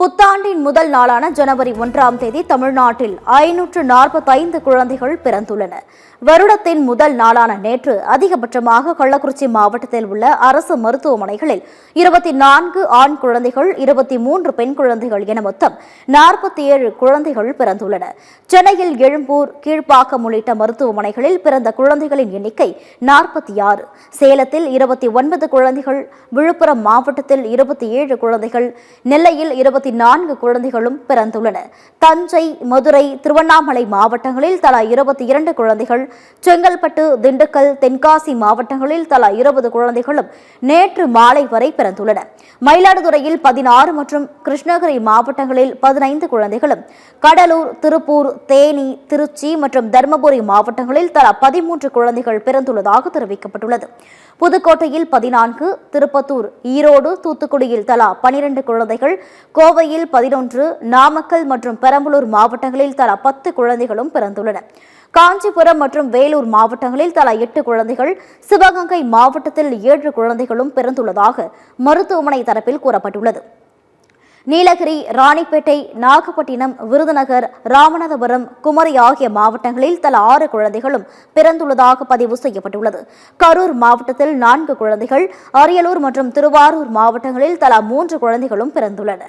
புத்தாண்டின் முதல் நாளான ஜனவரி 1ஆம் தேதி தமிழ்நாட்டில் 545 குழந்தைகள் பிறந்துள்ளன. வருடத்தின் முதல் நாளான நேற்று அதிகபட்சமாக கள்ளக்குறிச்சி மாவட்டத்தில் உள்ள அரசு மருத்துவமனைகளில் 24 ஆண் குழந்தைகள், 23 பெண் குழந்தைகள் என மொத்தம் 47 குழந்தைகள் பிறந்துள்ளன. சென்னையில் எழும்பூர், கீழ்ப்பாக்கம் உள்ளிட்ட மருத்துவமனைகளில் பிறந்த குழந்தைகளின் எண்ணிக்கை 46. சேலத்தில் 29 குழந்தைகள், விழுப்புரம் மாவட்டத்தில் 27 குழந்தைகள், நெல்லையில் 24 குழந்தைகளும் பிறந்துள்ளன. தஞ்சை, மதுரை, திருவண்ணாமலை மாவட்டங்களில் தலா 22 குழந்தைகள், செங்கல்பட்டு, திண்டுக்கல், தென்காசி மாவட்டங்களில் தலா 20 குழந்தைகளும் நேற்று மாலை வரை பிறந்துள்ளன. மயிலாடுதுறையில் 16 மற்றும் கிருஷ்ணகிரி மாவட்டங்களில் 15 குழந்தைகளும், கடலூர், திருப்பூர், தேனி, திருச்சி மற்றும் தருமபுரி மாவட்டங்களில் தலா 13 குழந்தைகள் பிறந்துள்ளதாக தெரிவிக்கப்பட்டுள்ளது. புதுக்கோட்டையில் 14, திருப்பத்தூர், ஈரோடு, தூத்துக்குடியில் தலா 12 குழந்தைகள், கோவையில் 11, நாமக்கல் மற்றும் பெரம்பலூர் மாவட்டங்களில் தலா 10 குழந்தைகளும் பிறந்துள்ளன. காஞ்சிபுரம் மற்றும் வேலூர் மாவட்டங்களில் தலா 8 குழந்தைகள், சிவகங்கை மாவட்டத்தில் 7 குழந்தைகளும் பிறந்துள்ளதாக மருத்துவமனை தரப்பில் கூறப்பட்டுள்ளது. நீலகிரி, ராணிப்பேட்டை, நாகப்பட்டினம், விருதுநகர், ராமநாதபுரம், குமரி ஆகிய மாவட்டங்களில் தலா 6 குழந்தைகளும் பிறந்துள்ளதாக பதிவு செய்யப்பட்டுள்ளது. கரூர் மாவட்டத்தில் 4 குழந்தைகள், அரியலூர் மற்றும் திருவாரூர் மாவட்டங்களில் தலா 3 குழந்தைகளும் பிறந்துள்ளன.